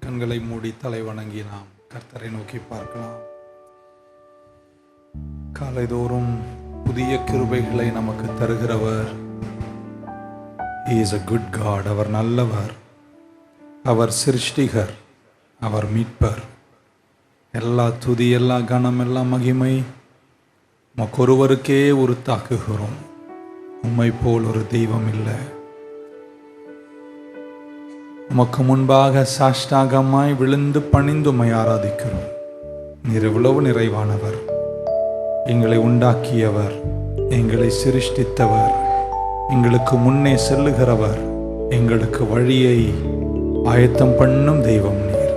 கண்களை மூடி தலை வணங்கி நாம் கர்த்தரை நோக்கி பார்க்கலாம். காலைதோறும் புதிய கிருபைகளை நமக்கு தருகிறவர். He is a good God. அவர் நல்லவர், அவர் சிருஷ்டிகர், அவர் மீட்பர். எல்லா துதி, எல்லா கனம், எல்லா மகிமை ஒருவருக்கே உரித்தாக்குகிறோம். உம்மை போல் ஒரு தெய்வம் இல்லை. உமக்கு முன்பாக சாஷ்டாகமாய் விழுந்து பணிந்து உம்மை ஆராதிக்கிறோம். நீர் எவ்வளவு நிறைவானவர், எங்களை உண்டாக்கியவர், எங்களை சிருஷ்டித்தவர், எங்களுக்கு முன்னே செல்லுகிறவர், எங்களுக்கு வழியை ஆயத்தம் பண்ணும் தெய்வம் நீர்.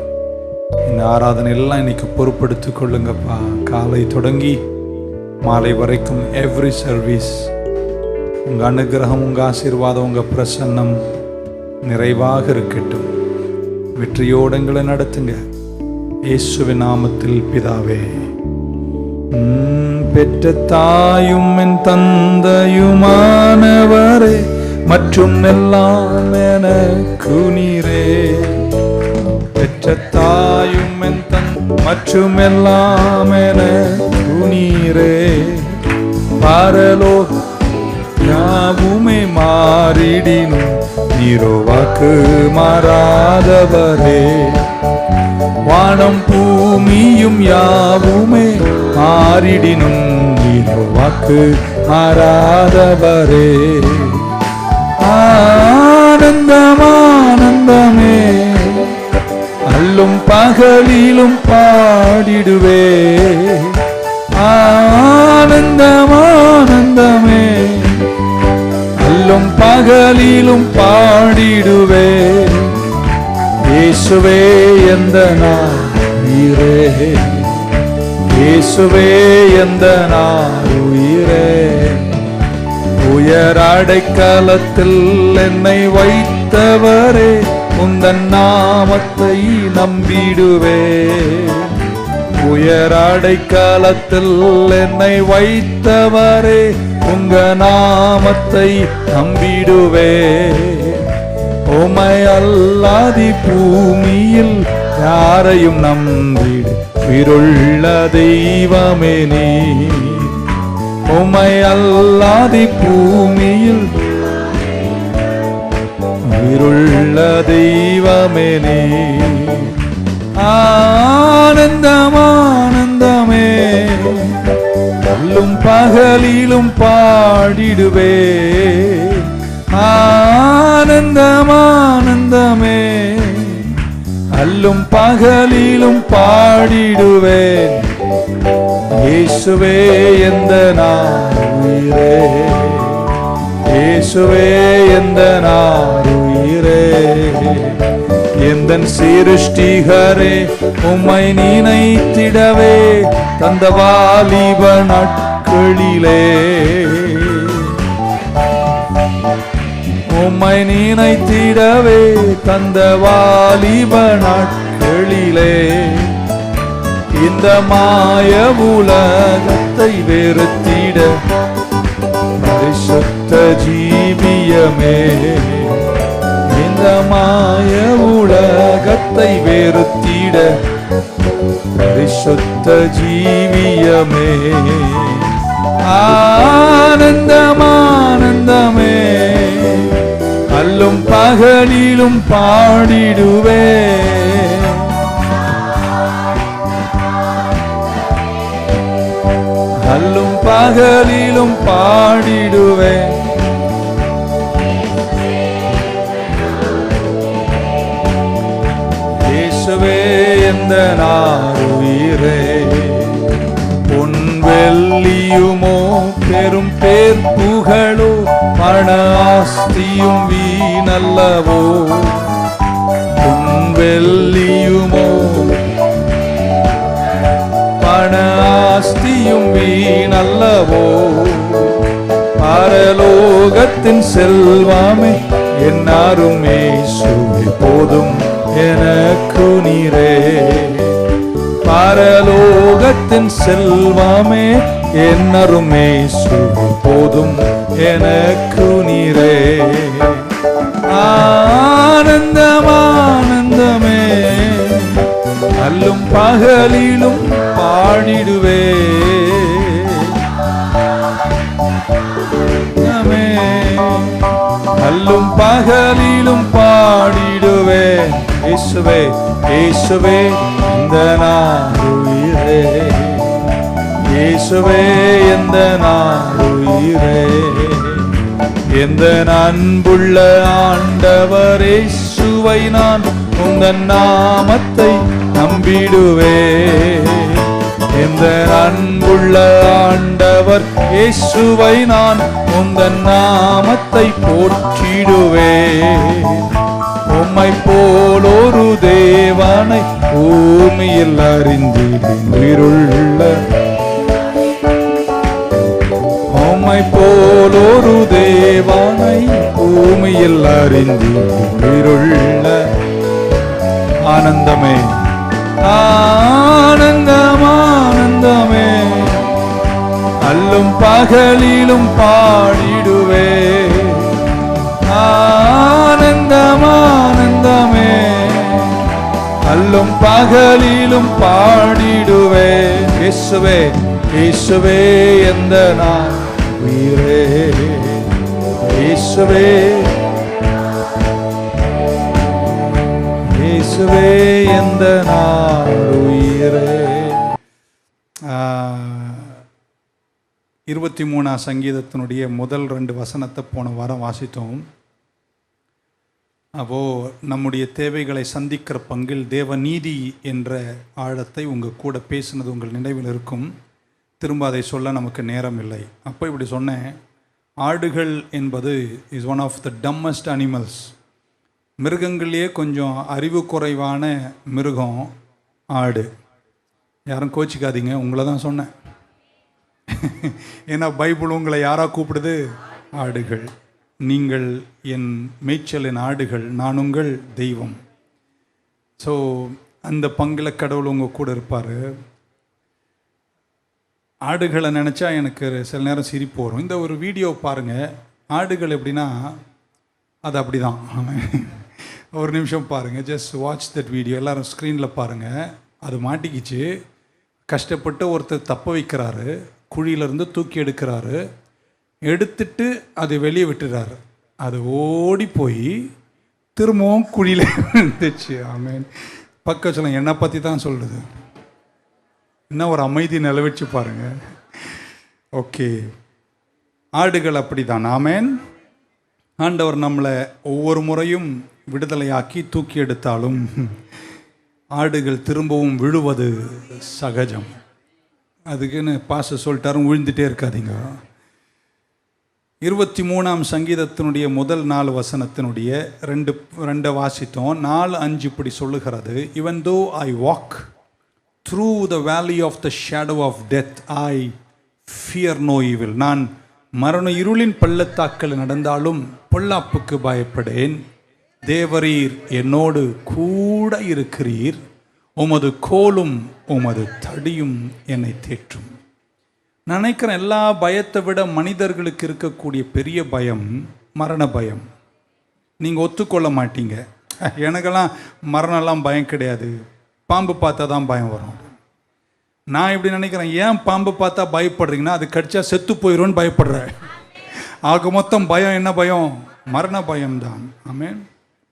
இந்த ஆராதனை எல்லாம் இன்னைக்கு பொறுப்படுத்திக் கொள்ளுங்கப்பா. காலை தொடங்கி மாலை வரைக்கும் எவ்ரி சர்வீஸ் உங்க அனுகிரகம், உங்க ஆசீர்வாதம், உங்க பிரசன்னம் நிறைவாக இருக்கட்டும். வெற்றியோடு எங்களை நடத்துங்க. இயேசுவின் நாமத்தில் பிதாவே. பெற்ற தாயும் என் தந்தையுமானவரே, மற்றும் எல்லாம் எனக்கு நீரே. பெற்ற தாயும் என் மற்றும் எல்லாம் எனக்கு நீரே. பரலோக யாவுமே மாறிடினும் நீரோ வாக்கு மாறாதவரே. வானம் பூமியும் யாவுமே மாறிடினும் நீரோ வாக்கு மாறாதவரே. ஆனந்தம் ஆனந்தமே, அல்லும் பகலிலும் பாடிடுவே. ஆனந்தம் ஆனந்தமே, அல்லும் பகலிலும் பாடிடுவே. இயேசுவே எந்த உயிரே, இயேசுவே எந்த உயிரே. உயர் அடைக்கலத்தில் என்னை வைத்தவரே, உந்தன் நாமத்தை நம்பிடுவே. உயர் அடைக்கலத்தில் என்னை வைத்தவரே, உங்க நாமத்தை நம்பிடுவே. உம்மை அல்லாதி பூமியில் யாரையும் நம்பிடு உயிருள்ள தெய்வமே நீ. உம்மை அல்லாதி பூமியில் உயிருள்ள தெய்வமே நீ. ஆனந்தம் ஆனந்தமே, அல்லும் பகலிலும் பாடிடுவே. ஆனந்தம் ஆனந்தமே, அல்லும் பகலிலும் பாடிடுவேன். இயேசுவே எந்த உயிரே, இயேசுவே எந்த உயிரே. எந்தன் சிருஷ்டிகரே, உம்மை நினைத்திடவே தந்த வாலிப நாட்களிலே. உம்மை நினைத்திடவே தந்த வாலிப நாட்களிலே. இந்த மாய உலகத்தை வெறுத்திட பரிசுத்த ஜீவியமே. இந்த மாய உலகத்தை வெறுத்திட பரிசுத்த ஜீவியமே. ஆனந்தம் ஆனந்தமே, அல்லும் பகலிலும் பாடிடுவே. அல்லும் பகலிலும் பாடிடுவே. இயேசுவே எந்த உயிரே. பொன் வெள்ளியுமோ பெரும் பேர் புகழோ பண ஆஸ்தியும் வீணல்லவோ. பொன் வெள்ளியுமோ பண ஆஸ்தியும் வீணல்லவோ. பரலோகத்தின் செல்வாமே என்னாரும் இயேசுவே போதும் எனக்கு நீரே. பரலோகத்தின் செல்வாமே என்னரும் இயேசுவே போதும் எனக்கு நீரே. ஆனந்தம் ஆனந்தமே, பகலிலும் பாடிடுவே. அல்லும் பகலிலும் பாடிடுவேன். இயேசுவே இயேசுவே இந்த நாளுயிரே, இயேசுவே இந்த நாளுயிரே, எந்த அன்புள்ள ஆண்டவர் இயேசுவை நான் உந்தன் நாமத்தை நம்பிடுவே. எந்த அன்புள்ள ஆண்டவர் இயேசுவை நான் உந்தன் நாமத்தை போற்றிடுவே. உம்மை போல் ஒரு தேவனை பூமியில் அறிந்திடும் உயிருள்ள, உம்மை போல் ஒரு தேவனை பூமியில் அறிந்திடும் உயிருள்ள. ஆனந்தமே ஆனந்தம் ஆனந்தமே, அல்லும் பகலிலும் பாடிடுவே. ஆனந்தம் ஆனந்தமே, அல்லும் பகலிலும் பாடிடுவே. இயேசுவே இயேசுவே எந்த நான் உயிரே, இயேசுவே இயேசுவே எந்த நாளுயிரே. 23ஆம் சங்கீதத்தினுடைய முதல் 2 வசனத்தை போன வாரம் வாசித்தோம். அப்போ நம்முடைய தேவைகளை சந்திக்கிற பங்கில் தேவ நீதி என்ற ஆழத்தை உங்கள் கூட பேசினது உங்கள் நினைவில் இருக்கும். திரும்ப அதை சொல்ல நமக்கு நேரம் இல்லை. அப்போ இப்படி சொன்னேன், ஆடுகள் என்பது is one of the dumbest animals. மிருகங்கள்லேயே கொஞ்சம் அறிவு குறைவான மிருகம் ஆடு. யாரும் கோச்சிக்காதீங்க, உங்களை தான் சொன்னேன். ஏன்னா பைபிள் உங்களை யாராக கூப்பிடுது? ஆடுகள். நீங்கள் என் மேய்ச்சலின் ஆடுகள், நான் உங்கள் தெய்வம். ஸோ அந்த பங்கில் கடவுள் உங்கள் கூட இருப்பார். ஆடுகளை நினச்சா எனக்கு சில நேரம் சிரிப்பு வரும். இந்த ஒரு வீடியோ பாருங்கள். ஆடுகள் எப்படின்னா அது அப்படி தான். ஒரு நிமிஷம் பாருங்கள், ஜஸ்ட் வாட்ச் தட் வீடியோ. எல்லோரும் ஸ்க்ரீனில் பாருங்கள். அது மாட்டிக்கிச்சு, கஷ்டப்பட்டு ஒருத்தர் தப்ப வைக்கிறாரு, குழியிலேருந்து தூக்கி எடுக்கிறாரு, எடுத்துட்டு அது வெளியே விட்டுறாரு. அது ஓடி போய் திரும்பவும் குழியில் இருந்துச்சு. ஆமேன். பக்கம் சொல்லுங்க, என்னை பற்றி தான் சொல்லுது. இன்னும் ஒரு அமைதி நிலவச்சு பாருங்கள். ஓகே, ஆடுகள் அப்படி தான். ஆமேன். ஆண்டவர் நம்மளை ஒவ்வொரு முறையும் விடுதலையாக்கி தூக்கி எடுத்தாலும் ஆடுகள் திரும்பவும் விழுவது சகஜம். அதுக்குன்னு பாச சொல்லிட்டாரும் விழுந்துட்டே இருக்காதீங்க. 23ஆம் சங்கீதத்தினுடைய முதல் 4 வசனத்தினுடைய 2 வாசித்தோம். 4-5 இப்படி சொல்லுகிறது. Even though I walk through the valley of the shadow of death, I fear no evil. நான் மரண இருளின் பள்ளத்தாக்கள் நடந்தாலும் பொல்லாப்புக்கு பயப்படேன். தேவரீர் என்னோடு கூட இருக்கிறீர், உமது கோலும் உமது தடியும் என்னை தேற்றும். நான் நினைக்கிறேன், எல்லா பயத்தை விட மனிதர்களுக்கு இருக்கக்கூடிய பெரிய பயம் மரண பயம். நீங்கள் ஒத்துக்கொள்ள மாட்டீங்க, எனக்கெல்லாம் மரணம்லாம் பயம் கிடையாது, பாம்பு பார்த்தா தான் பயம் வரும். நான் இப்படி நினைக்கிறேன், ஏன் பாம்பு பார்த்தா பயப்படுறீங்கன்னா அது கடிச்சா செத்து போயிடும்னு பயப்படுறேன். ஆக மொத்தம் பயம் என்ன பயம்? மரண பயம்தான். ஆமென்.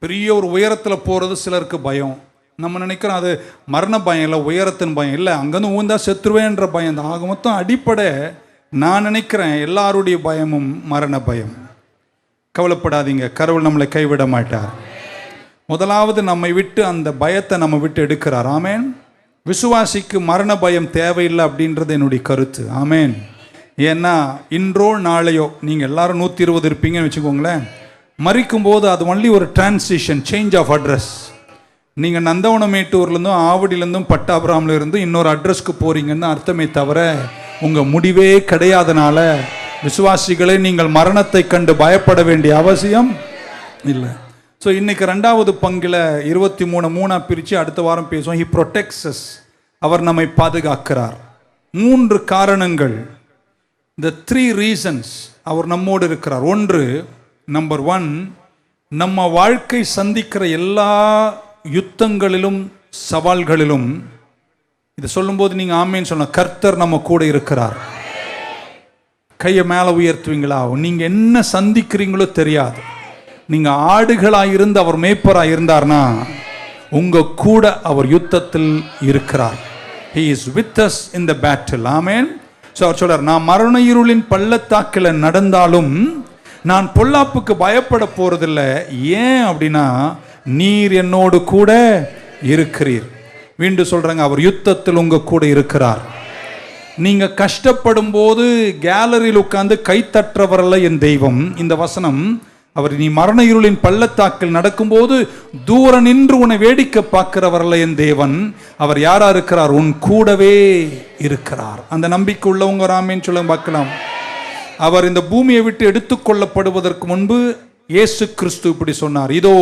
பெரிய ஒரு உயரத்தில் போகிறது சிலருக்கு பயம். நம்ம நினைக்கிறோம் அது மரண பயம் இல்லை, உயரத்தின் பயம் இல்லை, அங்கேருந்து ஊந்தா செத்துருவேன்ற பயம் தான். ஆக மொத்தம் அடிப்படை நான் நினைக்கிறேன் எல்லாருடைய பயமும் மரண பயம். கவலைப்படாதீங்க, கடவுள் நம்மளை கைவிட மாட்டார். முதலாவது நம்மை விட்டு அந்த பயத்தை நம்ம விட்டு எடுக்கிறார். ஆமேன். விசுவாசிக்கு மரண பயம் தேவையில்லை அப்படின்றது என்னுடைய கருத்து. ஆமேன். ஏன்னா இன்றோ நாளையோ நீங்கள் எல்லாரும் 120 இருப்பீங்கன்னு வச்சுக்கோங்களேன். மறிக்கும்போது அது ஒன்லி ஒரு டிரான்சிஷன், சேஞ்ச் ஆஃப் அட்ரஸ். நீங்கள் நந்தவனமேட்டூர்லேருந்தும் ஆவடியிலேருந்தும் பட்டாபுராமில் இருந்து இன்னொரு அட்ரஸ்க்கு போகிறீங்கன்னு அர்த்தமே தவிர உங்கள் முடிவே கிடையாதனால விசுவாசிகளை நீங்கள் மரணத்தை கண்டு பயப்பட வேண்டிய அவசியம் இல்லை. ஸோ இன்றைக்கி 2வது பங்கில் 23 பிரித்து அடுத்த வாரம் பேசுவோம். ஹி ப்ரொடெக்ட்ஸ், அவர் நம்மை பாதுகாக்கிறார். 3 காரணங்கள், the 3 reasons அவர் நம்மோடு இருக்கிறார். ஒன்று, நம்பர் 1, நம்ம வாழ்க்கை சந்திக்கிற எல்லா யுத்தங்களிலும் சவால்களிலும் இதை சொல்லும்போது நீங்க ஆமேன்னு சொல்லணும். கர்த்தர் நம்ம கூட இருக்கிறார். கையை மேல உயர்த்துவீங்களா? நீங்க என்ன சந்திக்கிறீங்களோ தெரியாது. நீங்க ஆடுகளாய் இருந்து அவர் மேய்ப்பராய் இருந்தார்னா உங்க கூட அவர் யுத்தத்தில் இருக்கிறார். He is with us in the battle. ஆமென். அவர் சொல்றார், நான் மரண இருளின் பள்ளத்தாக்கில் நடந்தாலும் நான் பொல்லாப்புக்கு பயப்பட போறதில்லை. ஏன் அப்படின்னா நீர் என்னோடு கூட இருக்கிறீர். மீண்டும் சொல்றாங்க, அவர் யுத்தத்தில் உங்க கூட இருக்கிறார். நீங்க கஷ்டப்படும் போது கேலரியில் உட்கார்ந்து கைத்தற்றவரல்ல என் தெய்வம். இந்த வசனம், அவர் நீ மரண இருளின் பள்ளத்தாக்கில் நடக்கும்போது தூர நின்று உன்னை வேடிக்கை பார்க்கிறவரல்ல என் தேவன். அவர் யாரா இருக்கிறார்? உன் கூடவே இருக்கிறார். அந்த நம்பிக்கை உள்ளவங்க ராமேன்னு சொல்ல பார்க்கலாம். அவர் இந்த பூமியை விட்டு எடுத்துக்கொள்ளப்படுவதற்கு முன்பு இயேசு கிறிஸ்து இப்படி சொன்னார், இதோ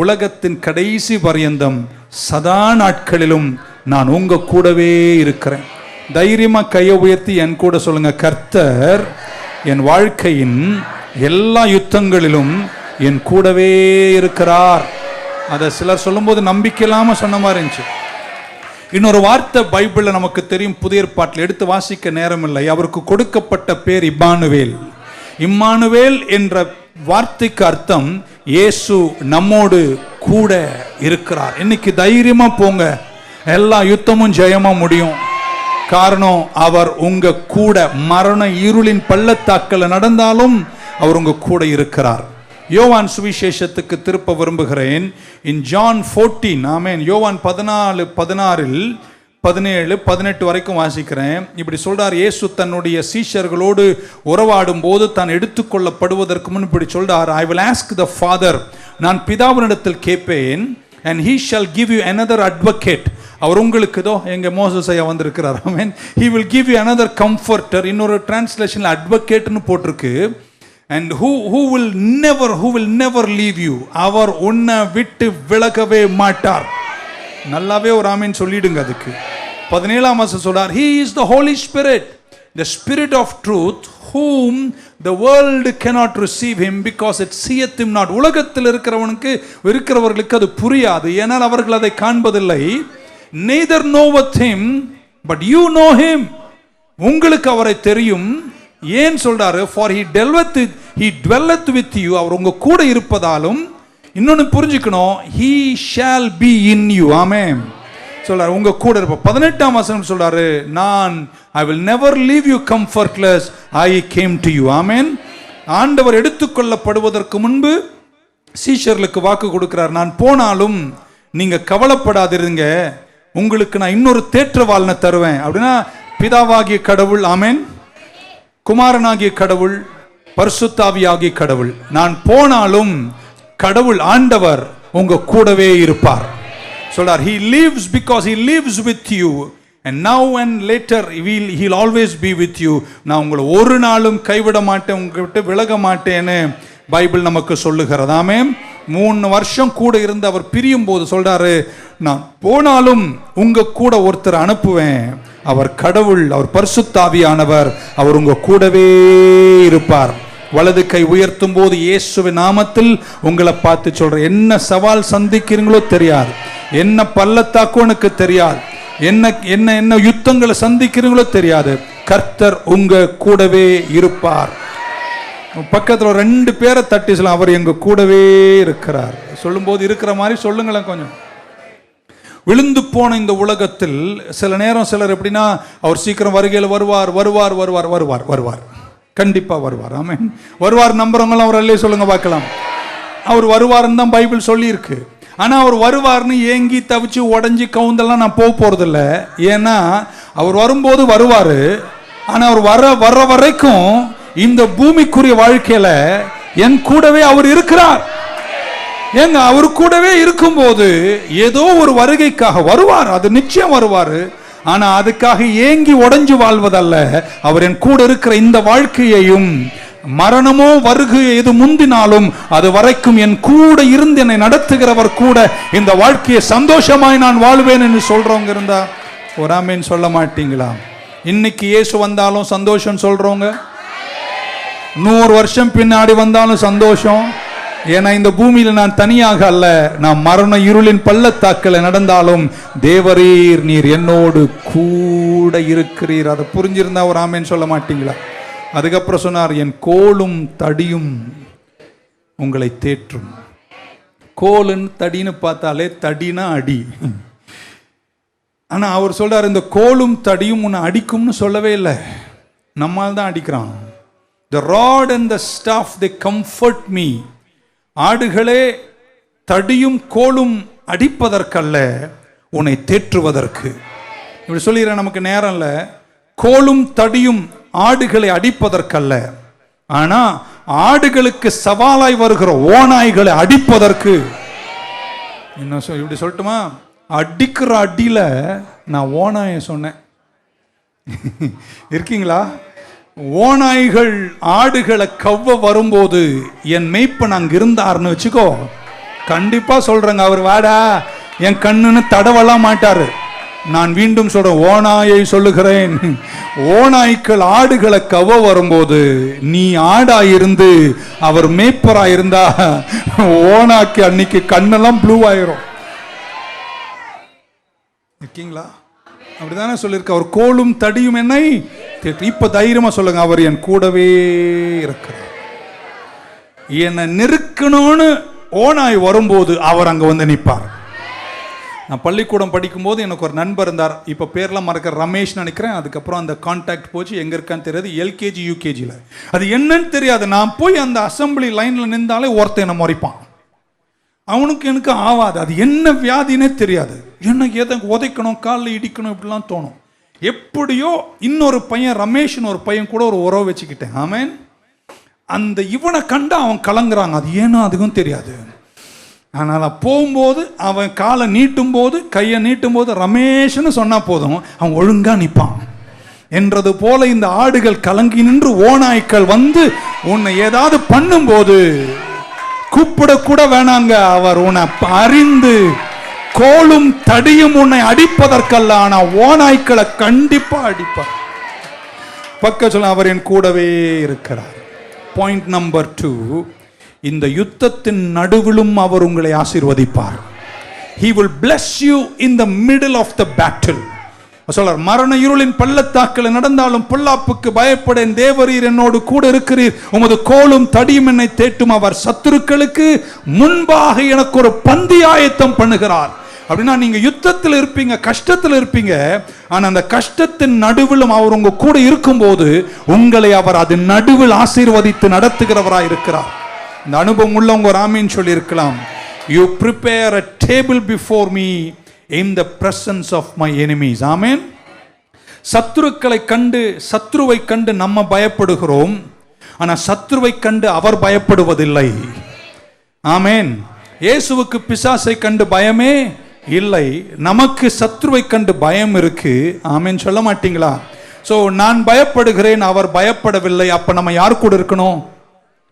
உலகத்தின் கடைசி பரியந்தம் சதா நாட்களிலும் நான் உங்க கூடவே இருக்கிறேன். தைரியமா கையை உயர்த்தி என் கூட சொல்லுங்க, கர்த்தர் என் வாழ்க்கையின் எல்லா யுத்தங்களிலும் என் கூடவே இருக்கிறார். அதை சிலர் சொல்லும்போது நம்பிக்கை இல்லாம சொன்ன மாதிரி இருந்துச்சு. இன்னொரு வார்த்தை பைபிள்ல நமக்கு தெரியும், புதிய ஏற்பாட்டில் எடுத்து வாசிக்க நேரம் இல்லை. அவருக்கு கொடுக்கப்பட்ட பேர் இம்மானுவேல். இம்மானுவேல் என்ற வார்த்தைக்கு அர்த்தம் இயேசு நம்மோடு கூட இருக்கிறார். இன்னைக்கு தைரியமா போங்க, எல்லா யுத்தமும் ஜெயமா முடியும். காரணம், அவர் உங்க கூட. மரண இருளின் பள்ளத்தாக்கில் நடந்தாலும் அவர் உங்க கூட இருக்கிறார். யோவான் சுவிசேஷத்துக்கு திருப்ப விரும்புகிறேன். இன் ஜான் 14, ஆமென். யோவான் 14, 16, 17, 18 வரைக்கும் வாசிக்கிறேன். இப்படி சொல்றார், இயேசு தன்னுடைய சீஷர்களோடு உறவாடும் போது தான் எடுத்துக்கொள்ளப்படுவதற்கு முன் இப்படி சொல்றார், I will ask the father, நான் பிதாவினிடத்தில் கேட்பேன், and he shall give you another advocate. அவர் உங்களுக்கு இதோ எங்க மோசஸ் ஐயா வந்திருக்கிறார். ஆமென். he will give you another comforter. இன்னொரு டிரான்ஸ்லேஷன்ல அட்வொகேட்னு போட்டிருக்கு. and who will never leave you. அவர் உன்னை விட்டு விலகவே மாட்டார். நல்லாவே ஒரு ஆமென் சொல்லிடுங்க. அதுக்கு 17ஆம் வசனம் சொல்றார், he is the Holy Spirit, the Spirit of truth, whom the world cannot receive him because it seeth him not. உலகத்தில் இருக்கிறவர்களுக்கு அது புரியாது, ஏனால் அவர்கள் அதை காண்பதில்லை. neither knoweth him but you know him. உங்களுக்கு அவரை தெரியும். ஏன் சொல்றாரு? for he dwelleth with you. அவர் உங்க கூட இருப்பதாலும், இன்னொன்னு புரிஞ்சுக்கணும், he shall be in you. ஆமென். சொல்றாரு உங்க கூட இருப்ப. 18ஆம் வசனம் சொல்றாரு, நான் I will never leave you comfortless, I came to you. ஆமென். ஆண்டவர் எடுத்துக்கொள்ளப்படுவதற்கு முன்பு சீஷர்களுக்கு வாக்கு கொடுக்கிறார், நான் போனாலும் நீங்க கவலைப்படாதிருங்க, உங்களுக்கு நான் இன்னொரு தேற்றவாளனை தருவேன். அப்படின்னா பிதாவாகிய கடவுள், ஆமென், குமாரனாகிய கடவுள், பரிசுத்தாவியாகிய கடவுள். நான் போனாலும் கடவுள் ஆண்டவர் உங்க கூடவே இருப்பார். சொல்றார், he lives because he lives with you, and now and later he'll always be with you. நான் உங்களை ஒரு நாளும் கைவிட மாட்டேன், உங்ககிட்ட விலக மாட்டேன்னு பைபிள் நமக்கு சொல்லுகிறது. ஆமென். 3 வருஷம் கூட இருந்து அவர் பிரியும் போது சொல்றாரு, நான் போனாலும் உங்க கூட ஒருத்தர் அனுப்புவேன், அவர் கடவுள், அவர் பரிசுத்தாவியானவர், அவர் உங்க கூடவே இருப்பார். வலது கை உயர்த்தும் போது இயேசுவின் நாமத்தில் உங்களை பார்த்து சொல்றேன், என்ன சவால் சந்திக்கிறீங்களோ தெரியாது, என்ன பள்ளத்தாக்கோ எனக்கு தெரியாது, என்ன யுத்தங்களை சந்திக்கிறீங்களோ தெரியாது, கர்த்தர் உங்க கூடவே இருப்பார். பக்கத்தில் 2 பேரை தட்டி சொல்ல, அவர் எங்க கூடவே இருக்கிறார். சொல்லும் போது இருக்கிற மாதிரி சொல்லுங்களேன். கொஞ்சம் விழுந்து போன இந்த உலகத்தில் சில நேரம் சிலர் எப்படின்னா, அவர் சீக்கிரம் வருகையில் வருவார் வருவார் வருவார் வருவார் வருவார் கண்டிப்பா வருவார். ஆமென். வருவார் நம்புறவங்களும் அவர் அல்லே சொல்லுங்க பார்க்கலாம். அவர் வருவார்னு தான் பைபிள் சொல்லி இருக்கு. ஆனா அவர் வருவார்னு ஏங்கி தவிச்சு உடஞ்சி கவுந்தெல்லாம் நான் போக போறதில்ல. ஏன்னா அவர் வரும்போது வருவாரு. ஆனா அவர் வர வரைக்கும் இந்த பூமிக்குரிய வாழ்க்கையில என் கூடவே அவர் இருக்கிறார். ஏங்க, அவர் கூடவே இருக்கும்போது ஏதோ ஒரு வருகைக்காக வருவார், அது நிச்சயம் வருவாரு. ஆனா அதுக்காக ஏங்கி உடைஞ்சு வாழ்வதல்ல. அவர் என் கூட இருக்கிற இந்த வாழ்க்கையையும், மரணமோ வருகை எது முந்தினாலும் அது வரைக்கும் என் கூட இருந்து என்னை நடத்துகிறவர் கூட இந்த வாழ்க்கையை சந்தோஷமாய் நான் வாழ்வேன் என்று சொல்றவங்க இருந்தா ஒரு ஆமென் சொல்ல மாட்டீங்களா? இன்னைக்கு இயேசு வந்தாலும் சந்தோஷம் சொல்றவங்க, 100 வருஷம் பின்னாடி வந்தாலும் சந்தோஷம், ஏன்னா இந்த பூமியில நான் தனியாக அல்ல, நான் மரண இருளின் பள்ளத்தாக்கில் நடந்தாலும் தேவரீர் நீர் என்னோடு கூட இருக்கிறீர். அதை புரிஞ்சிருந்தா ஒரு ஆமேன்னு சொல்ல மாட்டீங்களா? அதுக்கப்புறம் சொன்னார், என் கோலும் தடியும் உங்களை தேற்றும். கோலுன்னு தடின்னு பார்த்தாலே தடினா அடி. ஆனா அவர் சொல்றார், இந்த கோலும் தடியும் உன்னை அடிக்கும்னு சொல்லவே இல்லை, நம்மால் தான் அடிக்கிறான். The rod and the staff they comfort me. ஆடுகளே, தடியும் கோலும் அடிப்பதற்கல்ல, உன்னை தேற்றுவதற்கு. இப்படி சொல்லிடுற நமக்கு நேரம் இல்லை. கோலும் தடியும் ஆடுகளை அடிப்பதற்கல்ல, ஆனா ஆடுகளுக்கு சவாலாய் வருகிற ஓநாய்களை அடிப்பதற்கு. என்ன இப்படி சொல்லட்டுமா? அடிக்கிற அடியில நான் ஓநாயை சொன்னேன். இருக்கீங்களா? ஓநாய்கள் ஆடுகளை கவ்வ வரும்போது என் மேய்ப்பன் அங்க இருந்தார்னு வச்சுக்கோ, கண்டிப்பா சொல்றேங்க, அவர் வாடா என் கண்ணுன்னு தடவலாம் மாட்டாரு. நான் மீண்டும் சொல்றேன், ஓநாயை சொல்லுகிறேன், ஓநாய்க்கள் ஆடுகளை கவ்வ வரும்போது நீ ஆடாயிருந்து அவர் மேய்ப்பராயிருந்தா ஓனாக்கு அன்னைக்கு கண்ணெல்லாம் ப்ளூ ஆயிரும். இருக்கீங்களா? அப்படிதானே சொல்லியிருக்க. அவர் கோலும் தடியும் என்னை. இப்ப தைரியமா சொல்லுங்க, அவர் என் கூடவே இருக்கிறார். என்னை நெருக்கணும்னு ஓநாய் வரும்போது அவர் அங்க வந்து நிற்பார். நான் பள்ளிக்கூடம் படிக்கும்போது எனக்கு ஒரு நண்பர் இருந்தார், இப்போ பேர்லாம் மறக்க, ரமேஷ் நினைக்கிறேன். அதுக்கப்புறம் அந்த கான்டாக்ட் போச்சு, எங்கே இருக்கான்னு தெரியாது. எல்கேஜி யூகேஜியில் அது என்னன்னு தெரியாது. நான் போய் அந்த அசம்பிளி லைனில் நின்றாலே ஒருத்தன் என்னை முறைப்பான். அவனுக்கு எனக்கு ஆவாது, அது என்ன வியாதினே தெரியாது. என்ன எதை உதைக்கணும், காலில் இடிக்கணும் இப்படிலாம் தோணும். எப்படியோ இன்னொரு பையன் ரமேஷ்னு ஒரு பையன் கூட ஒரு உறவு வச்சுக்கிட்டேன். ஆமேன். அந்த இவனை கண்டு அவன் கலங்குறாங்க, அது ஏன்னா அதுக்கும் தெரியாது. ஆனால் போகும்போது அவன் காலை நீட்டும் போது, கையை நீட்டும் போது ரமேஷ்னு சொன்னா போதும், அவன் ஒழுங்கா நிற்பான். என்றது போல இந்த ஆடுகள் கலங்கி நின்று ஓநாய்க்கள் வந்து உன்னை ஏதாவது பண்ணும்போது கூப்பிடக்கூட வேணாங்க, அவர் உன்னை அறிந்து கோலும் தடியும் உன்னை அடிப்பதற்கல்ல, ஆனா ஓநாய்க்களை கண்டிப்பா அடிப்பார். பக்க சொல்ல, அவர் என் கூடவே இருக்கிறார். பாயிண்ட் நம்பர் 2, இந்த யுத்தத்தின் நடுவிலும் அவர் உங்களை ஆசீர்வதிப்பார். He will bless you in the middle of the battle. சொல்றார், மரண இருளின் பள்ளத்தாக்கில் நடந்தாலும் பொல்லாப்புக்கு பயப்படேன், தேவரீர் என்னோடு கூட இருக்கிறீர், உமது கோலும் தடியும் என்னை தேட்டும். அவர் சத்துருக்களுக்கு முன்பாக எனக்கு ஒரு பந்தி ஆயத்தம் பண்ணுகிறார். அப்படின்னா நீங்க யுத்தத்தில் இருப்பீங்க, கஷ்டத்தில் இருப்பீங்க, ஆனா அந்த கஷ்டத்தின் நடுவிலும் அவர் உங்க கூட இருக்கும்போது உங்களை அவர் அதன் நடுவில் ஆசீர்வதித்து நடத்துகிறவராய் இருக்கிறார். இந்த அனுபவம் உள்ளவங்க ஒரு ஆமீன் சொல்லி இருக்கலாம். You prepare a table before me in the presence of my enemies. ஆமென். சத்துருக்களை கண்டு, சத்ருவை கண்டு நம்ம பயப்படுகிறோம், ஆனா சத்ருவை கண்டு அவர் பயப்படுவதில்லை. ஆமென். இயேசுவுக்கு பிசாசை கண்டு பயமே இல்லை, நமக்கு சத்ருவை கண்டு பயம் இருக்கு. ஆமென் சொல்ல மாட்டீங்களா? சோ நான் பயப்படுகிறேன், அவர் பயப்படவில்லை. அப்ப நம்ம யார் கூட இருக்கணும்?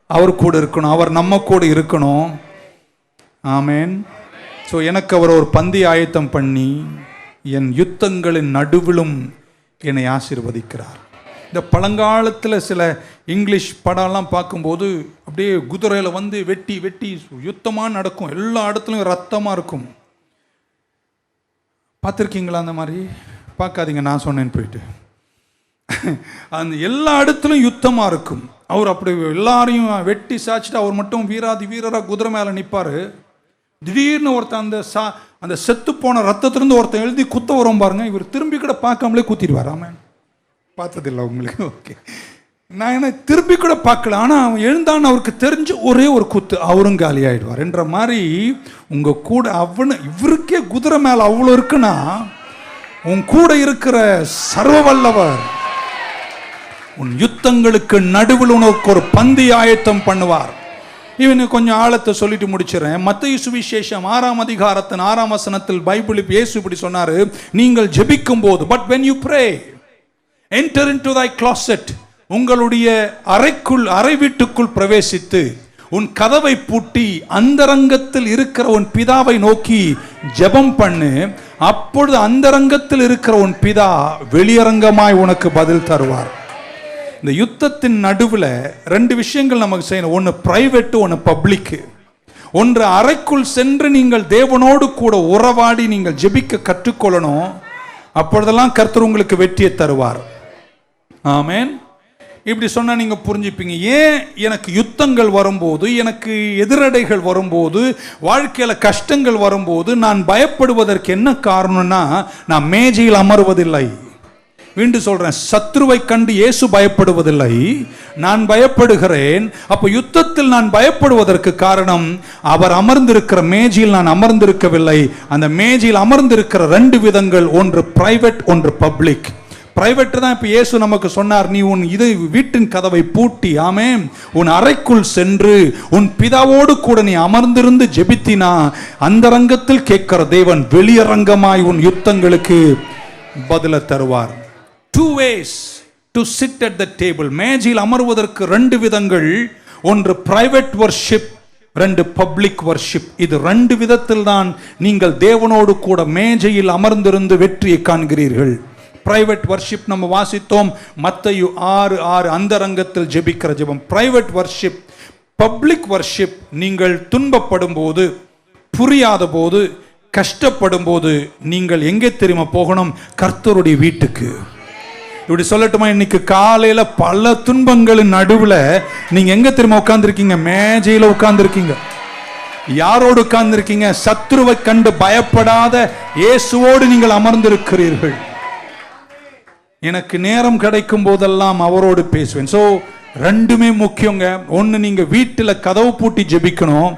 அவர் கூட இருக்கணும், அவர் நம்ம கூட இருக்கணும். ஆமென். ஸோ எனக்கு அவர் ஒரு பந்தி ஆயத்தம் பண்ணி என் யுத்தங்களின் நடுவிலும் என்னை ஆசீர்வதிக்கிறார். இந்த பழங்காலத்தில் சில இங்கிலீஷ் படம்லாம் பார்க்கும்போது அப்படியே குதிரையில் வந்து வெட்டி வெட்டி யுத்தமாக நடக்கும், எல்லா இடத்துலையும் ரத்தமாக இருக்கும். பார்த்துருக்கீங்களா? அந்த மாதிரி பார்க்காதீங்க, நான் சொன்னேன்னு போயிட்டு. அந்த எல்லா இடத்துலையும் யுத்தமாக இருக்கும். அவர் அப்படி எல்லாரையும் வெட்டி சாய்ச்சிட்டு அவர் மட்டும் வீராதி வீரராக குதிரை மேலே நிற்பார். திடீர்னு ஒருத்தன் அந்த செத்து போன ரத்தத்திலிருந்து ஒருத்தன் எழுதி குத்த வரும் பாருங்க, இவர் திரும்பி கூட பார்க்காமலே குத்திடுவார். ஆமாம், பார்த்ததில்லை உங்களுக்கு? ஓகே. நான் என்ன திரும்பி கூட பார்க்கல, ஆனால் அவன் எழுந்தான்னு அவருக்கு தெரிஞ்சு ஒரே ஒரு குத்து, அவரும் காலி ஆகிடுவார் என்ற மாதிரி. உங்கள் கூட இவருக்கே குதிரை மேலே அவ்வளோ இருக்குன்னா உன் கூட இருக்கிற சர்வ வல்லவர் உன் யுத்தங்களுக்கு நடுவில் உனக்கு ஒரு பந்தி ஆயத்தம் பண்ணுவார். இவனு கொஞ்சம் ஆழத்தை சொல்லிட்டு முடிச்சிடறேன். மத்தேயு சுவிசேஷம் 6ஆம் அதிகாரத்தின் 6ஆம் வசனத்தில் பைபிள் இயேசு இப்படி சொன்னாரு, நீங்கள் ஜெபிக்கும் போது, but when you pray enter into thy closet, உங்களுடைய அறை வீட்டுக்குள் பிரவேசித்து உன் கதவை பூட்டி அந்தரங்கத்தில் இருக்கிற உன் பிதாவை நோக்கி ஜெபம் பண்ணு, அப்பொழுது அந்தரங்கத்தில் இருக்கிற உன் பிதா வெளியரங்கமாய் உனக்கு பதில் தருவார். இந்த யுத்தத்தின் நடுவில் 2 விஷயங்கள் நமக்கு செய்யணும். ஒன்று பிரைவேட்டு, ஒன்று பப்ளிக்கு. ஒன்று அறைக்குள் சென்று நீங்கள் தேவனோடு கூட உறவாடி நீங்கள் ஜெபிக்க கற்றுக்கொள்ளணும். அப்பொழுதெல்லாம் கர்த்தர் உங்களுக்கு வெற்றியை தருவார். ஆமென். இப்படி சொன்னா நீங்க புரிஞ்சுப்பீங்க. ஏன் எனக்கு யுத்தங்கள் வரும்போது, எனக்கு எதிரடைகள் வரும்போது, வாழ்க்கையில கஷ்டங்கள் வரும்போது நான் பயப்படுவதற்கு என்ன காரணம்னா, நான் மேஜையில் அமர்வதில்லை. மீண்டும் சொல்றேன், சத்ருவை கண்டு இயேசு பயப்படுவதில்லை, நான் பயப்படுகிறேன். அப்ப யுத்தத்தில் நான் பயப்படுவதற்கு காரணம், அவர் அமர்ந்திருக்கிற மேஜையில் நான் அமர்ந்திருக்கவில்லை. அந்த மேஜையில் அமர்ந்திருக்கிற ரெண்டு விதங்கள், ஒன்று பிரைவேட், ஒன்று பப்ளிக். பிரைவேட் தான் இப்ப இயேசு நமக்கு சொன்னார், நீ உன் வீட்டின் கதவை பூட்டி, ஆமென், உன் அறைக்குள் சென்று உன் பிதாவோடு கூட நீ அமர்ந்திருந்து ஜெபித்தினா அந்தரங்கத்தில் கேட்கிற தேவன் வெளியரங்கமாய் உன் யுத்தங்களுக்கு பதில தருவார். Two ways to sit at the table. மேஜையில் அமர்வதற்கு ரெண்டு விதங்கள், ஒன்று பிரைவேட் வர்ஷிப், ரெண்டு பப்ளிக் வர்ஷிப். இது ரெண்டு விதத்தில் தான் நீங்கள் தேவனோடு கூட மேஜையில் அமர்ந்திருந்து வெற்றியை காண்கிறீர்கள். பிரைவேட் வர்ஷிப் நம்ம வாசித்தோம், மத்தேயு 6:6, அந்தரங்கத்தில் ஜெபிக்கிற ஜெபம் பிரைவேட் வர்ஷிப். பப்ளிக் வர்ஷிப், நீங்கள் துன்பப்படும் போது, புரியாத போது, கஷ்டப்படும் போது நீங்கள் எங்கே தெரியுமா போகணும்? கர்த்தருடைய வீட்டுக்கு. இப்படி சொல்லட்டுமா, இன்னைக்கு காலையில பல துன்பங்களின் நடுவுல நீங்க எங்க தெரியுமா உட்கார்ந்துருக்கீங்க? மேஜையில உட்கார்ந்துருக்கீங்க. யாரோடு உட்கார்ந்துருக்கீங்க? சத்ருவை கண்டு பயப்படாத இயேசுவோடு நீங்கள் அமர்ந்திருக்கிறீர்கள். எனக்கு நேரம் கிடைக்கும் போதெல்லாம் அவரோடு பேசுவேன். சோ ரெண்டுமே முக்கியங்க. ஒன்னு நீங்க வீட்டுல கதவு பூட்டி ஜெபிக்கணும்,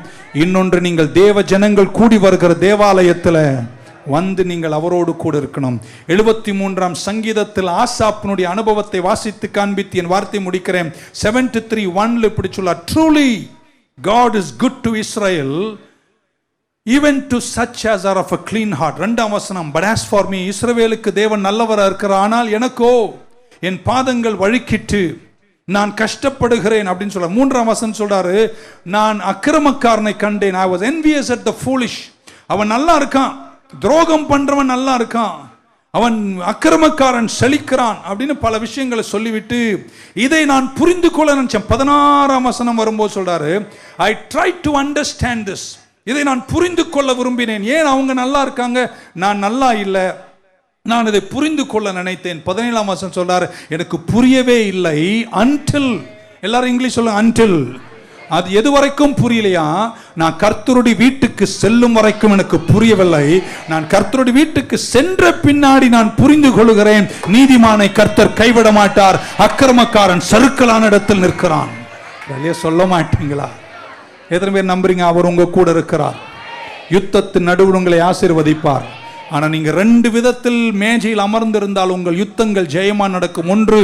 இன்னொன்று நீங்கள் தேவ ஜனங்கள் கூடி வருகிற தேவாலயத்துல வந்து நீங்கள் அவரோடு கூட இருக்கணும். 73ஆம் சங்கீதத்தில் ஆசாப்பினுடைய அனுபவத்தை வாசித்து காண்பித்து என் வார்த்தை முடிக்கிறேன். 73:1 இப்படி சொல்றார், truly God is good to Israel, even to such as are of a clean heart. 2ஆம் வசனம், but as for me, இஸ்ரவேலுக்கு தேவன் நல்லவராக இருக்கிறார், ஆனால் எனக்கோ என் பாதங்கள் வழுக்கிட்டு நான் கஷ்டப்படுகிறேன் அப்படின்னு சொல்றார். 3ஆம் வசனம் சொல்றாரு, நான் அக்கிரமக்காரனை கண்டேன், I was envious at the foolish. அவன் நல்லா இருக்கான், துரோகம் பண்றவன் நல்லா இருக்கான், அவன் அக்கிரமக்காரன் செழிக்கிறான் அப்படின்னு பல விஷயங்களை சொல்லிவிட்டு இதை நான் புரிந்து கொள்ள நினைச்சேன். 16ஆம் வசனம் வரும்போது சொல்றாரு, I tried to understand this. இதை நான் புரிந்து கொள்ள விரும்பினேன். ஏன் அவங்க நல்லா இருக்காங்க, நான் நல்லா இல்லை, நான் இதை புரிந்து கொள்ள நினைத்தேன். 17ஆம் வசனம் சொல்றாரு, எனக்கு புரியவே இல்லை. until, எல்லாரும் இங்கிலீஷ் சொல்லுங்க, until. அது எது வரைக்கும் புரியலையா? நான் கர்த்தருடைய வீட்டுக்கு செல்லும் வரைக்கும் எனக்கு புரியவில்லை. நான் கர்த்தருடைய வீட்டுக்கு சென்ற பின்னாடி நான் புரிந்து கொள்கிறேன், நீதிமானை கர்த்தர் கைவிட மாட்டார், அக்கிரமக்காரன் சறுக்கலான இடத்தில் நிற்கிறான். சொல்ல மாட்டீங்களா? எத்தனை பேர் நம்புறீங்க அவர் உங்க கூட இருக்கிறார்? யுத்தத்தின் நடுவில் உங்களை ஆசீர்வதிப்பார். ஆனா நீங்க ரெண்டு விதத்தில் மேஜையில் அமர்ந்திருந்தால் உங்கள் யுத்தங்கள் ஜெயமா நடக்கும். ஒன்று,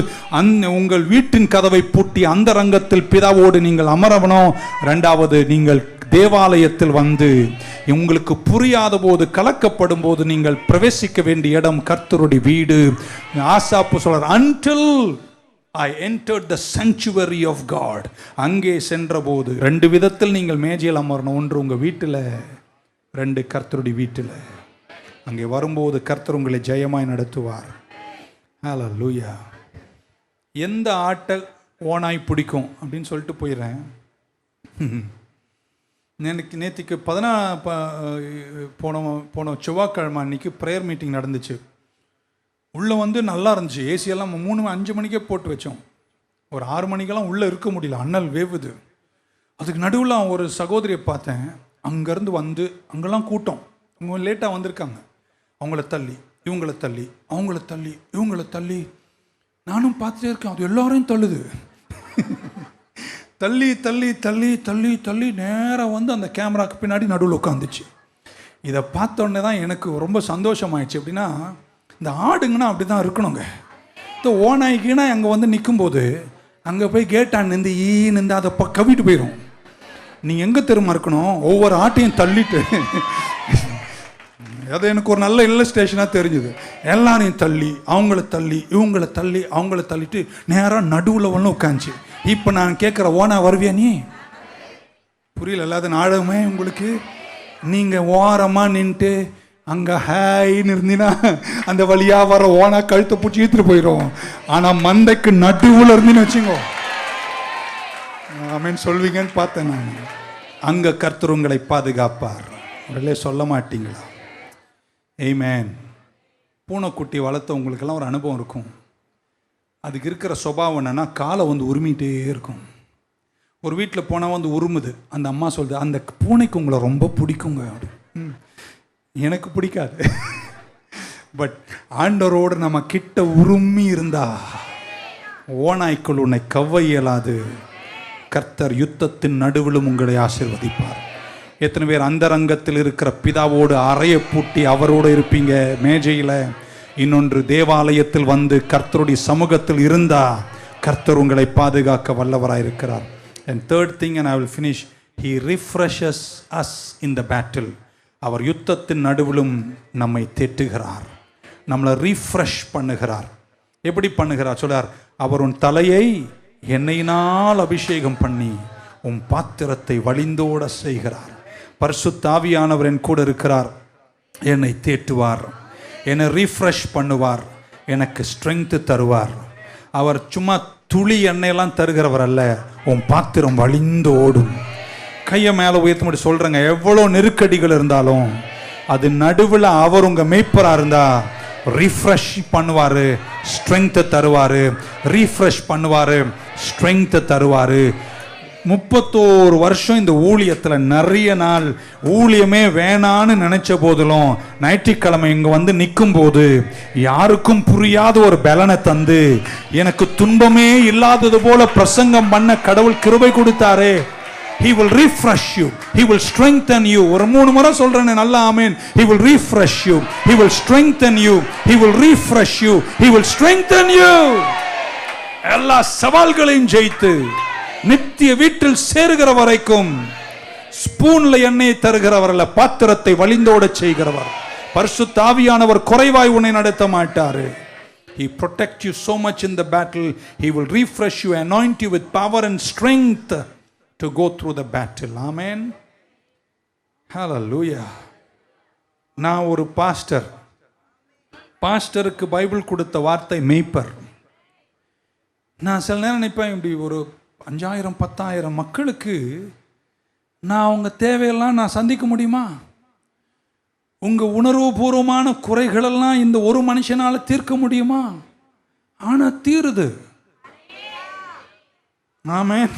உங்கள் வீட்டின் கதவை பூட்டி அந்த ரங்கத்தில் பிதாவோடு நீங்கள் அமரவணும். இரண்டாவது, நீங்கள் தேவாலயத்தில் வந்து உங்களுக்கு புரியாத போது, கலக்கப்படும் போது நீங்கள் பிரவேசிக்க வேண்டிய இடம் கர்த்தருடைய வீடு. ஆசாப்பு சொல்றார், until I entered the sanctuary of God. அங்கே சென்ற போது ரெண்டு விதத்தில் நீங்கள் மேஜையில் அமரணும். ஒன்று உங்க வீட்டில், ரெண்டு கர்த்தருடைய வீட்டில். அங்கே வரும்போது கர்த்தர் உங்களை ஜெயமாய் நடத்துவார். ஹல்லேலூயா. எந்த ஆட்டை ஓனாய் பிடிக்கும் அப்படின்னு சொல்லிட்டு போயிடுறேன். நேற்றுக்கு போன செவ்வாய்க்கிழமை அன்னைக்கு ப்ரேயர் மீட்டிங் நடந்துச்சு. உள்ளே வந்து நல்லா இருந்துச்சு. ஏசியெல்லாம் 3-5 மணிக்கே போட்டு வச்சோம். ஒரு 6 மணிக்கெல்லாம் உள்ளே இருக்க முடியல, அண்ணல் வேவுது. அதுக்கு நடுவில் ஒரு சகோதரியை பார்த்தேன். அங்கேருந்து வந்து அங்கெல்லாம் கூட்டம், அவங்க லேட்டாக வந்திருக்காங்க. அவங்கள தள்ளி இவங்கள தள்ளி அவங்கள தள்ளி இவங்கள தள்ளி நானும் பார்த்துட்டே இருக்கேன். அது எல்லாரையும் தள்ளுது. தள்ளி தள்ளி தள்ளி தள்ளி தள்ளி நேராக வந்து அந்த கேமராக்கு பின்னாடி நடுவில் உட்காந்துச்சு. இதை பார்த்தோன்னே தான் எனக்கு ரொம்ப சந்தோஷமாயிடுச்சு. அப்படின்னா இந்த ஆடுங்கன்னா அப்படி தான் இருக்கணுங்க. இந்த ஓனாய்க்குன்னா அங்கே வந்து நிற்கும்போது அங்கே போய் கேட்டான் நின்று ஈன்னு அதை கவிட்டு போயிடும். நீங்கள் எங்கே திரும்ப இருக்கணும், ஒவ்வொரு ஆட்டையும் தள்ளிட்டு. அது எனக்கு ஒரு நல்ல இல்லஸ்ட்ரேஷனாக தெரிஞ்சுது. எல்லாரையும் தள்ளி அவங்கள தள்ளி இவங்கள தள்ளி அவங்கள தள்ளிட்டு நேராக நடுவில் ஒன்று உட்காந்துச்சு. இப்போ நான் கேட்குற, ஓனா வருவியா நீ? புரியல இல்லாத நாடகமே உங்களுக்கு. நீங்கள் ஓரமாக நின்றுட்டு அங்கே ஹேன்னு இருந்தீங்கன்னா அந்த வழியாக வர ஓனா கழுத்தை பிடிச்சி இழுத்துட்டு போயிடும். ஆனால் மந்தைக்கு நடுவில் இருந்தீன்னு வச்சுங்கோ, ஆமேன்னு சொல்வீங்கன்னு பார்த்தேன் நான். அங்க கர்த்தர் உங்களை பாதுகாப்பார். உடனே சொல்ல மாட்டீங்களா? ஆமென். பூனைக்குட்டி வளர்த்தவங்களுக்கெல்லாம் ஒரு அனுபவம் இருக்கும். அதுக்கு இருக்கிற சுபாவம் என்னன்னா, காலை உருமிகிட்டே இருக்கும். ஒரு வீட்டில் போனால் உருமுது. அந்த அம்மா சொல்லுது, அந்த பூனைக்கு உங்களை ரொம்ப பிடிக்குங்க. அப்படி எனக்கு பிடிக்காது. பட் ஆண்டவரோடு நம்ம கிட்ட உருமி இருந்தா ஓநாய்க்குள் உன்னை கவ்வ இயலாது. கர்த்தர் யுத்தத்தின் நடுவிலும் உங்களை ஆசீர்வதிப்பார். எத்தனை பேர் அந்த ரங்கத்தில் இருக்கிற பிதாவோடு அறையை பூட்டி அவரோடு இருப்பீங்க மேஜையில்? இன்னொன்று, தேவாலயத்தில் கர்த்தருடைய சமூகத்தில் இருந்தா கர்த்தர் உங்களை பாதுகாக்க வல்லவராயிருக்கிறார். And third thing, and I will finish, he refreshes us in the battle. அவர் யுத்தத்தின் நடுவிலும் நம்மை தேற்றுகிறார், நம்மளை ரீஃப்ரெஷ் பண்ணுகிறார். எப்படி பண்ணுகிறார் சொல்றார், அவர் உன் தலையை எண்ணெயினால் அபிஷேகம் பண்ணி உன் பாத்திரத்தை வழிந்தோட செய்கிறார். பரிசுத்த ஆவியானவர் என் கூட இருக்கிறார், என்னை தேற்றுவார், என்னை ரீஃப்ரெஷ் பண்ணுவார், எனக்கு ஸ்ட்ரெங்க் தருவார். அவர் சும்மா துளி எண்ணெயெல்லாம் தருகிறவர் அல்ல, உன் பாத்திரம் வழிந்து ஓடும். கையை மேலே உயர்த்த மட்டும் சொல்கிறேங்க, எவ்வளோ நெருக்கடிகள் இருந்தாலும் அது நடுவில் அவர் உங்கள் மேய்ப்பராக இருந்தால் ரீஃப்ரெஷ் பண்ணுவார், ஸ்ட்ரெங்க் தருவார். ரீஃப்ரெஷ் பண்ணுவார், ஸ்ட்ரெங்க் தருவார். 31 வருஷம் இந்த ஊழியத்தில் நிறைய நாள் ஊழியமே வேணான்னு நினைச்ச போதிலும் ஞாயிற்றுக்கிழமை இங்கே நிற்கும் போது யாருக்கும் புரியாத ஒரு பலனை தந்து எனக்கு துன்பமே இல்லாதது போல பிரசங்கம் பண்ண கடவுள் கிருபை கொடுத்தாரே. He will refresh you. He will strengthen you. ஒரு 3 முறை சொல்றேன் நல்லா, ஆமென். He will refresh you. He will strengthen you. He will refresh you. He will strengthen you. எல்லா சவால்களையும் ஜெயித்து நித்திய வீட்டில் சேருகிற வரைக்கும் ஸ்பூன்ல எண்ணெயை தருகிறவர் அல்ல, பாத்திரத்தை வழிந்தோட செய்கிறவர். பரிசுத்த ஆவியானவர் குறைவாய் உன்னை நடத்த மாட்டாரு. He protect you so much in the battle. He will refresh you, anoint you with power and strength to go through the battle. Amen. Hallelujah. நான் ஒரு பாஸ்டருக்கு பைபிள் கொடுத்த வார்த்தை மேய்ப்பர். நான் சில நேரம் நினைப்பேன், இப்படி ஒரு 5000 10,000 மக்களுக்கு நான் அவங்க தேவையெல்லாம் நான் சந்திக்க முடியுமா? உங்கள் உணர்வுபூர்வமான குறைகளெல்லாம் இந்த ஒரு மனுஷனால் தீர்க்க முடியுமா? ஆனால் தீருது. ஆமென்.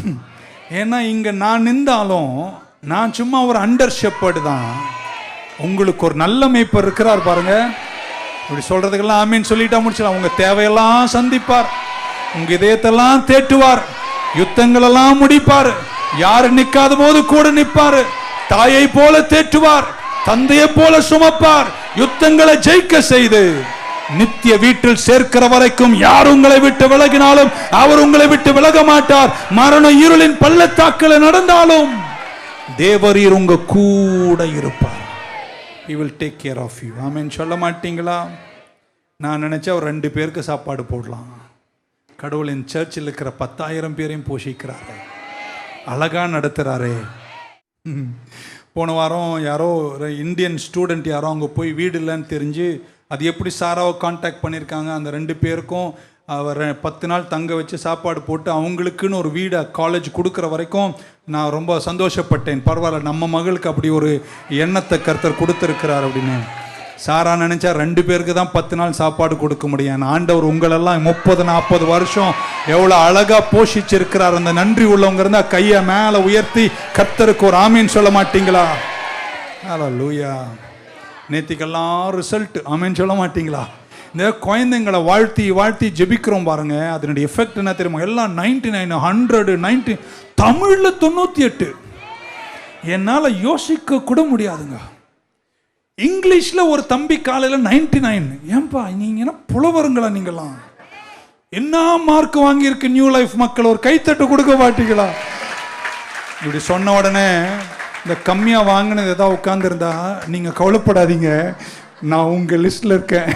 ஏன்னா இங்கே நான் நின்றாலும் நான் சும்மா ஒரு அண்டர் ஷெப்பர்டு தான். உங்களுக்கு ஒரு நல்ல மேய்ப்பர் இருக்கிறார் பாருங்க. இப்படி சொல்றதுக்கெல்லாம் ஆமீன் சொல்லிட்டா முடிச்சலாம். உங்க தேவையெல்லாம் சந்திப்பார், உங்க இதயத்தெல்லாம் தேட்டுவார், யுத்தங்களெல்லாம் முடிப்பார். யாரு நிக்காத போது கூட நிற்பார். தாயை போல தேற்றுவார், தந்தையை போல சுமப்பார். யுத்தங்களை ஜெயிக்க செய்து நித்திய வீட்டில் சேர்க்கிற வரைக்கும் யார் உங்களை விட்டு விலகினாலும் அவர் உங்களை விட்டு விலக மாட்டார். மரண இருளின் பள்ளத்தாக்கில் நடந்தாலும் தேவரீர் உங்க கூட இருப்பார். He will take care of you. ஆமென் சொல்ல மாட்டீங்களா? நான் நினைச்சா ஒரு 2 பேருக்கு சாப்பாடு போடலாம். கடவுளின் சர்ச்சில் இருக்கிற 10,000 பேரையும் போஷிக்கிறாரு, அழகா நடத்துறாரு. போன வாரம் யாரோ இந்தியன் ஸ்டூடெண்ட் யாரோ அங்கே போய் வீடு இல்லைன்னு தெரிஞ்சு அது எப்படி சாராவை கான்டாக்ட் பண்ணியிருக்காங்க. அந்த 2 பேருக்கும் அவர் 10 நாள் தங்க வச்சு சாப்பாடு போட்டு அவங்களுக்குன்னு ஒரு வீடை காலேஜ் கொடுக்குற வரைக்கும் நான் ரொம்ப சந்தோஷப்பட்டேன். பரவாயில்ல, நம்ம மகளுக்கு அப்படி ஒரு எண்ணத்தை கர்த்தர் கொடுத்துருக்கிறார் அப்படின்னு. சாரா நினச்சா 2 பேருக்கு தான் 10 நாள் சாப்பாடு கொடுக்க முடியும். ஆண்டவர் உங்களெல்லாம் 30-40 வருஷம் எவ்வளோ அழகாக போஷிச்சிருக்கிறார். அந்த நன்றி உள்ளவங்க இருந்தால் கையை மேலே உயர்த்தி கர்த்தருக்கு ஒரு ஆமீன் சொல்ல மாட்டீங்களா? ஹல்லேலூயா. நேத்திக்கெல்லாம் ரிசல்ட் ஆமீன் சொல்ல மாட்டீங்களா? இந்த குழந்தைங்களை வாழ்த்தி ஜெபிக்கிறோம் பாருங்க, அதனுடைய எஃபெக்ட் என்ன தெரியுமா? எல்லாம் 99 100 90 தமிழில் 98. என்னால் யோசிக்க கூட முடியாதுங்க. இங்கிலீஷில் ஒரு தம்பி காலையில் 99. ஏன்பா நீங்கள் என்ன புலவருங்களா? நீங்களாம் என்ன மார்க் வாங்கியிருக்கு நியூ லைஃப் மக்கள்? ஒரு கைத்தட்டு கொடுக்க மாட்டீங்களா? இப்படி சொன்ன உடனே இந்த கம்மியாக வாங்கினது ஏதாவது உட்காந்துருந்தா நீங்கள் கவலைப்படாதீங்க, நான் உங்கள் லிஸ்டில் இருக்கேன்,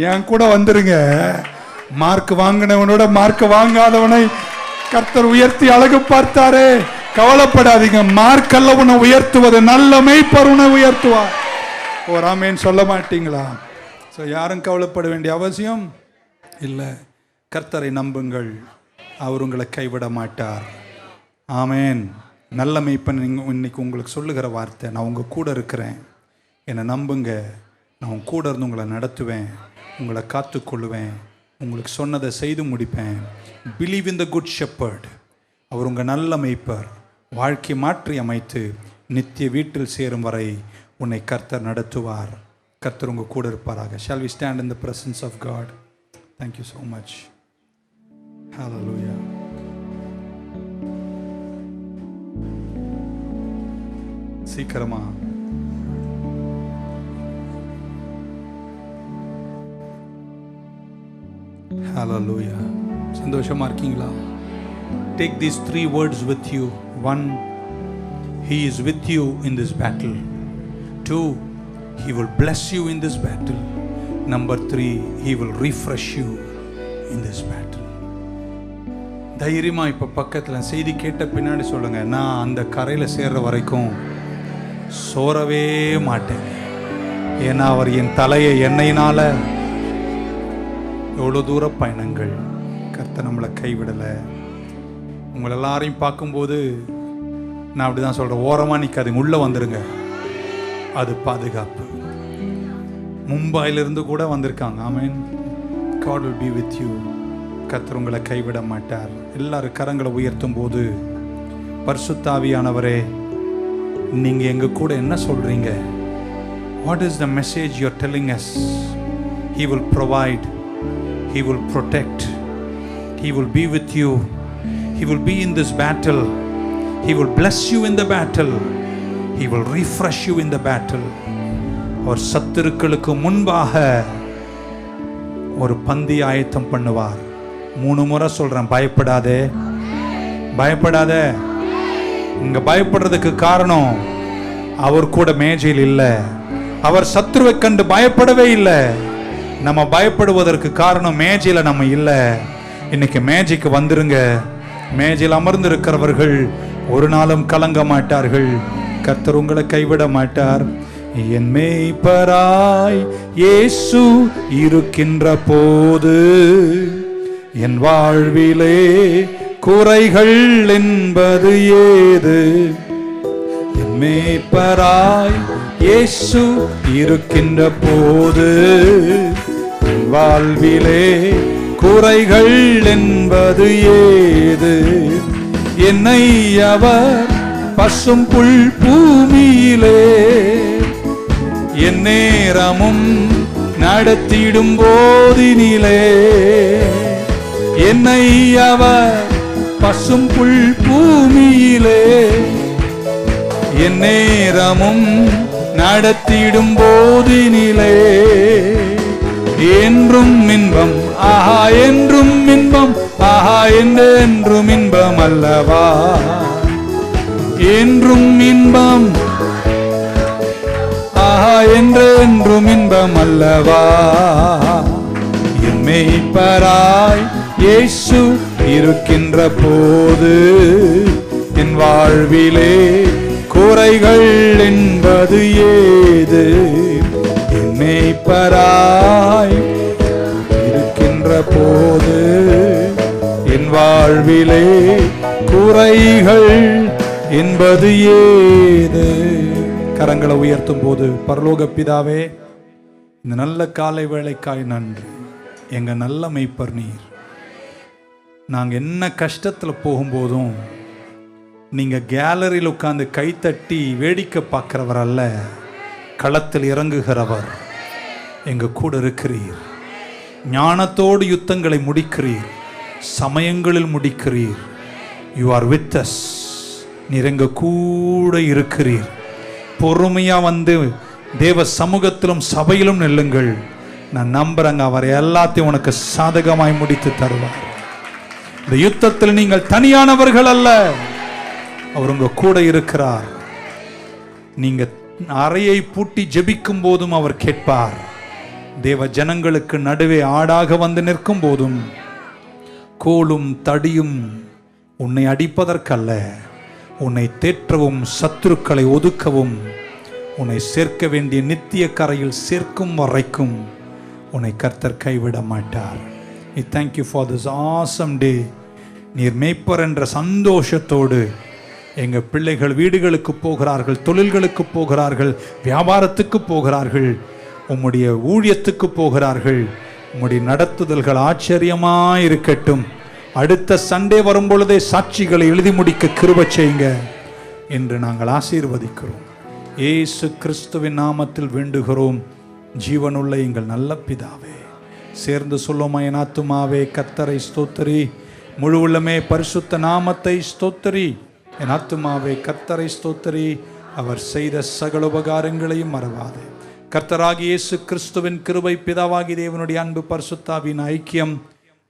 என் கூட வந்துருங்க. மார்க் வாங்கினவனோட மார்க் வாங்காதவனை கர்த்தர் உயர்த்தி அழகு பார்த்தாரே. கவலைப்படாதீங்க, மார்க் அல்ல உன்னை உயர்த்துவது, நல்ல மேய்ப்பர் உன்னை உயர்த்துவார். ஒரு ஆமேன் சொல்ல மாட்டீங்களா? ஸோ யாரும் கவலைப்பட வேண்டிய அவசியம் இல்லை. கர்த்தரை நம்புங்கள், அவர் உங்களை கைவிட மாட்டார். ஆமேன். நல்ல மேய்ப்பன் இன்னைக்கு உங்களுக்கு சொல்லுகிற வார்த்தை, நான் உங்கள் கூட இருக்கிறேன், என்னை நம்புங்க, நான் உங்க கூட இருந்து உங்களை நடத்துவேன், உங்களை காத்துக்கொள்ளுவேன், உங்களுக்கு சொன்னதை செய்து முடிப்பேன். Believe in the good shepherd. அவர் உங்கள் நல்ல மேய்ப்பர். வாழ்க்கை மாற்றி அமைத்து நித்திய வீட்டில் சேரும் வரை உன்னை கர்த்தர் நடத்துவார். கர்த்தர் உங்கள் கூட இருப்பாராக. Shall we stand in the presence of God? Thank you so much. Hallelujah. சீக்கிரமா Hallelujah. சந்தோஷமா இருக்கீங்களா? Take these 3 words with you. 1, He is with you in this battle. 2, He will bless you in this battle. Number 3, He will refresh you in this battle. தைரியமா இப்ப பக்கத்துல செய்தி கேட்ட பின்னாடி சொல்லுங்க, நான் அந்த கரையில சேர்ற வரைக்கும் சோரவே மாட்டேன். ஏன்னா அவர் என் தலையை எண்ணெயினால. எவ்வளோ தூர பயணங்கள், கர்த்தர் நம்மளை கைவிடலை. உங்களை எல்லாரையும் பார்க்கும்போது நான் அப்படி தான் சொல்கிறேன், ஓரமாக நிற்காதுங்க, உள்ளே வந்துடுங்க. அது பாதுகாப்பு. மும்பையிலிருந்து கூட வந்திருக்காங்க. ஆமென். God will be with you. கர்த்தர் உங்களை கைவிட மாட்டார். எல்லாரும் கரங்களை உயர்த்தும் போது, பரிசுத்த ஆவியானவரே, நீங்கள் எங்கள் கூட என்ன சொல்கிறீங்க? What is the message you're telling us? He will provide. He will protect. He will be with you. He will be in this battle. He will bless you in the battle. He will refresh you in the battle. அவர் சத்துருக்களுக்கு முன்பாக ஒரு பந்தி ஆயத்தம் பண்ணுவார். 3 முறை சொல்றேன், பயப்படாதே, பயப்படாதே. இங்க பயப்படுறதுக்கு காரணம், அவர் கூட மேஜையில் இல்லை. அவர் சத்துருவை கண்டு பயப்படவே இல்லை. நம்ம பயப்படுவதற்கு காரணம் மேஜையில நம்ம இல்லை. இன்னைக்கு மேஜைக்கு வந்துருங்க. மேஜையில் அமர்ந்து இருக்கிறவர்கள் ஒரு நாளும் கலங்க மாட்டார்கள். கர்த்தர் உங்களை கைவிட மாட்டார். என் மேய்ப்பராய் இயேசு இருக்கின்ற போது என் வாழ்விலே குறைகள் என்பது ஏது? என் மேய்ப்பராய் இயேசு இருக்கின்ற போது என் வாழ்விலே குறைகள் என்பது ஏது? என்னை அவர் பசும் புல் பூமியிலே என் நேரமும் நடத்திடும் போதினிலே, என்னை அவர் பசும் புல் பூமியிலே என் நேரமும் நடத்திடும் போதினிலே, என்றும் இன்பம், ஆஹா என்றும் இன்பம், ஆஹா என்றும் இன்பம் அல்லவா? என்றும் இன்பம், ஆஹா என்றும் இன்பம் அல்லவா? என் மேய்ப்பராய் இயேசு இருக்கின்ற போது என் வாழ்விலே குறைகள் என்பது ஏது? என் மேய்ப்பராய் இருக்கின்ற போது என் வாழ்விலே குறைகள் என்பது ஏது? கரங்களை உயர்த்தும் போது, பரலோக பிதாவே, இந்த நல்ல காலை வேளைக்காய் நன்றி. எங்க நல்ல மேய்ப்பர் நீர். நாங்கள் என்ன கஷ்டத்தில் போகும்போதும் நீங்கள் கேலரியில் உட்கார்ந்து கைத்தட்டி வேடிக்கை பார்க்கிறவர் அல்ல, களத்தில் இறங்குகிறவர். எங்கள் கூட இருக்கிறீர். ஞானத்தோடு யுத்தங்களை முடிக்கிறீர், சமயங்களில் முடிக்கிறீர். You are with us. நீர் எங்கள் கூட இருக்கிறீர். பொறுமையாக வந்து தேவ சமூகத்திலும் சபையிலும் நில்லுங்கள். நான் நம்புறேங்க, அவர் எல்லாத்தையும் உனக்கு சாதகமாய் முடித்து தருவார். இந்த யுத்தத்தில் நீங்கள் தனியானவர்கள் அல்ல, அவர் உங்க கூட இருக்கிறார். நீங்க அறையை பூட்டி ஜெபிக்கும் போதும் அவர் கேட்பார். தேவ ஜனங்களுக்கு நடுவே ஆடாக வந்து நிற்கும் போதும் கோலும் தடியும் உன்னை அடிப்பதற்கல்ல, உன்னை தேற்றவும் சத்துருக்களை ஒதுக்கவும், உன்னை சேர்க்க வேண்டிய நித்திய கரையில் சேர்க்கும் வரைக்கும் உன்னை கர்த்தர் கைவிட மாட்டார். We thank you for this awesome day. நீர் மேய்ப்பர் என்ற சந்தோஷத்தோடு எங்கள் பிள்ளைகள் வீடுகளுக்கு போகிறார்கள், தொழில்களுக்கு போகிறார்கள், வியாபாரத்துக்கு போகிறார்கள், உம்முடைய ஊழியத்துக்கு போகிறார்கள். உம்முடைய நடத்துதல்கள் ஆச்சரியமாக இருக்கட்டும். அடுத்த சண்டே வரும்பொழுதே சாட்சிகளை எழுதி முடிக்க கிருபை செய்யுங்க என்று நாங்கள் ஆசீர்வதிக்கிறோம். இயேசு கிறிஸ்துவின் நாமத்தில் வேண்டுகிறோம் ஜீவனுள்ள எங்கள் நல்ல பிதாவே. சேர்ந்து சொல்லுமா, என் ஆத்துமாவே கர்த்தரை ஸ்தோத்திரி, முழு உள்ளமே பரிசுத்த நாமத்தை ஸ்தோத்திரி. என் ஆத்துமாவே கர்த்தரை ஸ்தோத்திரி, அவர் செய்த சகல உபகாரங்களையும் மறவாதே. கர்த்தராகிய இயேசு கிறிஸ்துவின் கிருபை, பிதாவாகிய தேவனுடைய அன்பு, பரிசுத்தாவின் ஐக்கியம்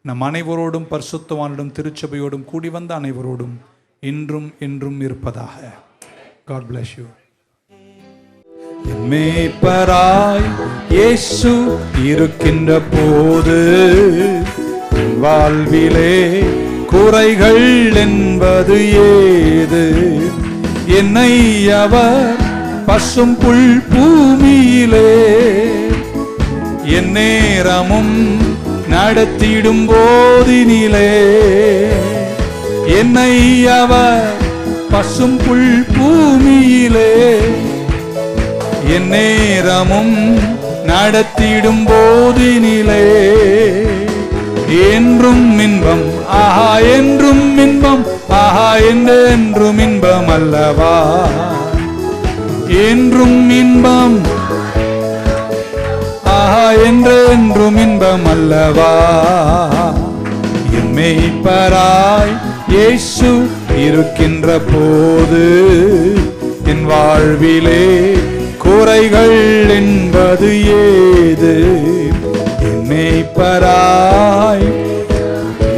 நம் அனைவரோடும் பரிசுத்தவானோடும் திருச்சபையோடும் கூடி வந்த அனைவரோடும் இன்றும் என்றும் இருப்பதாக. God bless you. மேய்ப்பராய் இயேசு இருக்கின்ற போது வாழ்விலே குறைகள் என்பது ஏது? என்னை அவர் பசும் புல் பூமியிலே என் நேரமும் நடத்திடும் போதினிலே, என்னை அவர் பசும் புல் பூமியிலே என் நேரமும் நடத்திடும் போதினிலே, என்றும் இன்பம் ஆஹா, என்றும் இன்பம் ஆஹா, என்றும் இன்பம் அல்லவா, என்றும் இன்பம் ஆஹா, என்றும் இன்பம் அல்லவா. என் மேய்ப்பராய் இயேசு இருக்கின்ற போது என் வாழ்விலே குறைகள் என்பது ஏது? என் மேய்ப்பராய்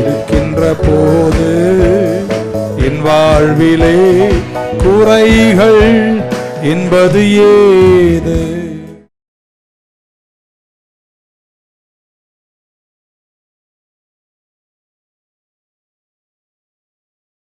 இருக்கின்ற போது என் வாழ்விலே குறைகள் என்பது ஏது?